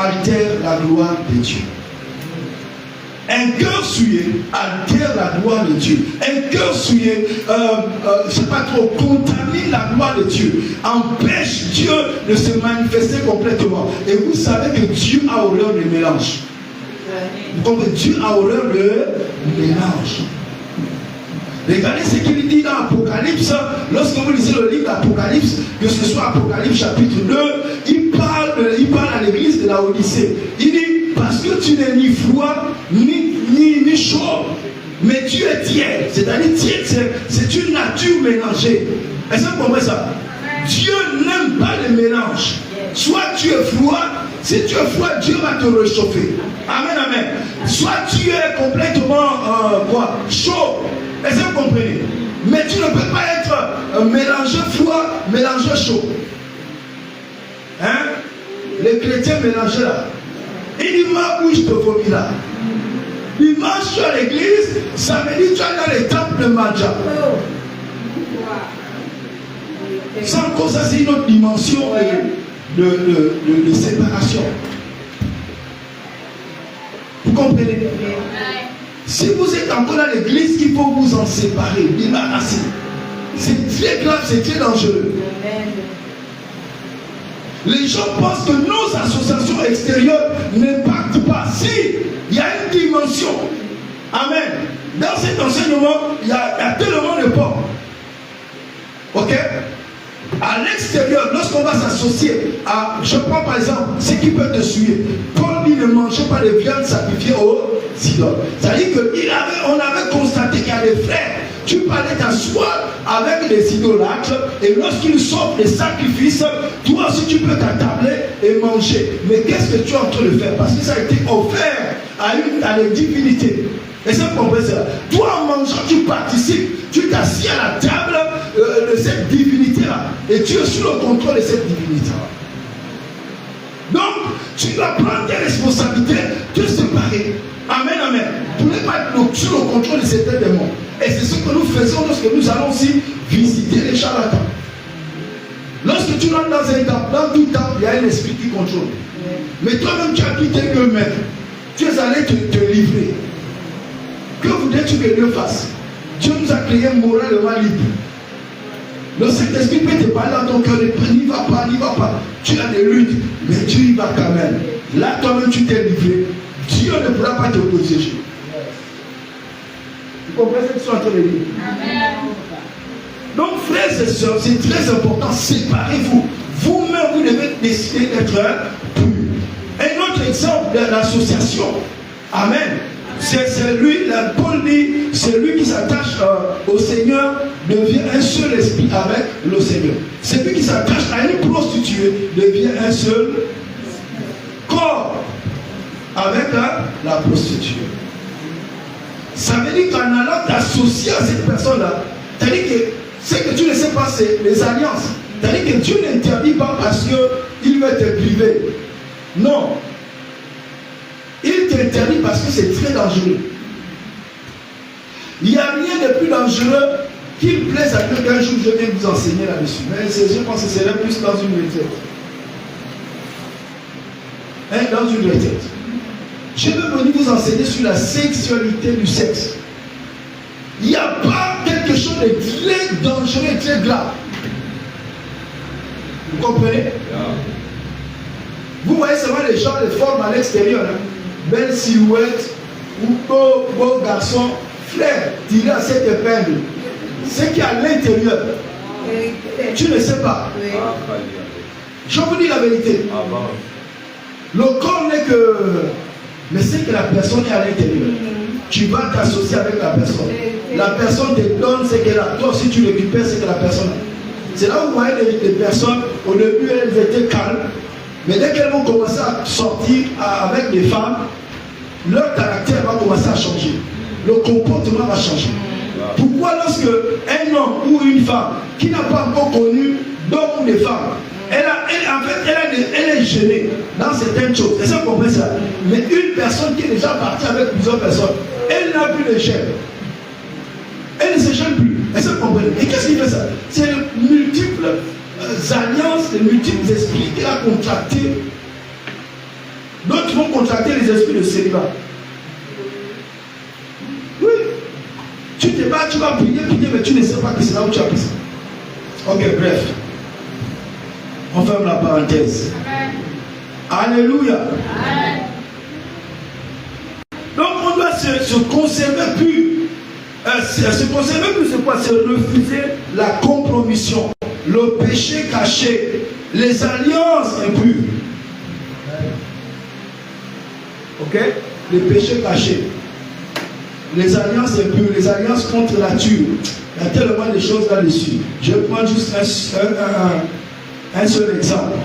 altère la gloire de Dieu. Un cœur souillé altère la gloire de Dieu. Un cœur souillé, je ne sais pas trop, contamine la gloire de Dieu. Empêche Dieu de se manifester complètement. Et vous savez que Dieu a horreur du mélange. Vous comprenez? Dieu a horreur du mélange. Regardez ce qu'il dit dans Apocalypse. Lorsque vous lisez le livre d'Apocalypse, que ce soit Apocalypse chapitre 2, il parle à l'église de la Odyssée. Il dit, parce que tu n'es ni froid, ni chaud, mais tu es tiède. C'est-à-dire, tiède, c'est une nature mélangée. Est-ce que vous comprenez ça? Dieu n'aime pas le mélange. Soit tu es froid, si tu es froid, Dieu va te réchauffer. Amen, amen. Soit tu es complètement chaud. Est-ce que vous comprenez? Mais tu ne peux pas être mélangé froid, mélangé chaud. Hein? Les chrétiens mélangés là. Il dit, ma bouche te vomit là. Dimanche, tu es à l'église, samedi, tu es dans les temples de Madja. Sans cause, ça c'est une autre dimension de séparation. Vous comprenez? Si vous êtes encore dans l'église, il faut vous en séparer, débarrasser. C'est très grave, c'est très dangereux. Les gens pensent que nos associations extérieures n'impactent pas. Si, il y a une dimension. Amen. Dans cet enseignement, il y a tellement de portes. Ok? À l'extérieur, lorsqu'on va s'associer à, je prends par exemple, ce qui peut te suivre. Paul dit ne mangez pas de viande sacrifiée aux idoles. C'est-à-dire qu'on avait constaté qu'il y a des frères. Tu parlais t'asseoir avec des idolâtres et lorsqu'ils sortent des sacrifices, toi aussi tu peux t'attabler et manger. Mais qu'est-ce que tu es en train de faire? Parce que ça a été offert à des divinités. Et ça, vous comprenez ça? Toi, en mangeant, tu participes. Tu t'assieds à la table de cette divinité-là. Et tu es sous le contrôle de cette divinité-là. Donc, tu dois prendre tes responsabilités, te séparer. Amen, amen. Pour ne pas être sous le contrôle de certains démons. Et c'est ce que nous faisons lorsque nous allons aussi visiter les charlatans. Lorsque tu rentres dans un temple, dans tout temple, il y a un esprit qui contrôle. Mais toi-même, tu as quitté eux-mêmes. Tu es allé te livrer. Que voudrais-tu que Dieu fasse? Dieu nous a créé moralement libre. Le Saint-Esprit peut te parler dans ton cœur, n'y va pas, n'y va pas. Tu as des luttes, mais Dieu y va quand même. Là, toi-même, tu t'es livré. Dieu ne pourra pas te protéger. Vous comprenez ce que je suis en train de dire? Amen. Donc, frères et sœurs, c'est très important. Séparez-vous. Vous-même, vous devez décider d'être pur. Un autre exemple de l'association. Amen. C'est celui, Paul dit, celui qui s'attache au Seigneur devient un seul esprit avec le Seigneur. Celui qui s'attache à une prostituée devient un seul corps avec la prostituée. Ça veut dire qu'en allant t'associer à cette personne-là, c'est-à-dire que ce que tu ne sais pas, c'est les alliances. C'est-à-dire que Dieu n'interdit pas parce qu'il veut te priver. Non. Il t'interdit parce que c'est très dangereux. Il n'y a rien de plus dangereux qu'il plaise à Dieu qu'un jour je vais vous enseigner là-dessus. Mais je pense que ce serait plus dans une retraite. Dans une retraite. Je vais venir vous enseigner sur la sexualité du sexe. Il n'y a pas quelque chose de très dangereux et très grave. Vous comprenez? Vous voyez seulement les gens, les formes à l'extérieur. Hein? Belle silhouette, ou beau garçon, frère, tiré à cette épingle. Ce qui est à l'intérieur, tu ne sais pas. Je vous dis la vérité. Le corps n'est que. Mais c'est que la personne est à l'intérieur. Tu vas t'associer avec la personne. La personne te donne ce qu'elle a. Toi aussi tu récupères ce que la personne a. C'est là où vous voyez des personnes, au début elles étaient calmes. Mais dès qu'elles vont commencer à sortir avec des femmes, leur caractère va commencer à changer. Le comportement va changer. Pourquoi lorsque un homme ou une femme qui n'a pas encore connu d'homme ou de femme, elle est gênée dans certaines choses. Et ça, vous comprenez ça? Mais une personne qui est déjà partie avec plusieurs personnes, elle n'a plus de gêne. Elle ne se gêne plus. Et ça, vous comprenez? Et qu'est-ce qui fait ça? C'est les multiples alliances, les multiples esprits qu'elle a contractés D'autres vont contracter les esprits de célibat. Oui. Tu te bats, tu vas prier, mais tu ne sais pas que c'est là où tu as pris ça. Ok, bref. On ferme la parenthèse. Amen. Alléluia. Amen. Donc on doit se conserver plus. Se conserver plus, c'est quoi? C'est refuser la compromission, le péché caché, les alliances impures. Ok? Les péchés cachés, les alliances impures, les alliances contre la nature. Il y a tellement de choses là-dessus. Je prends juste un seul exemple.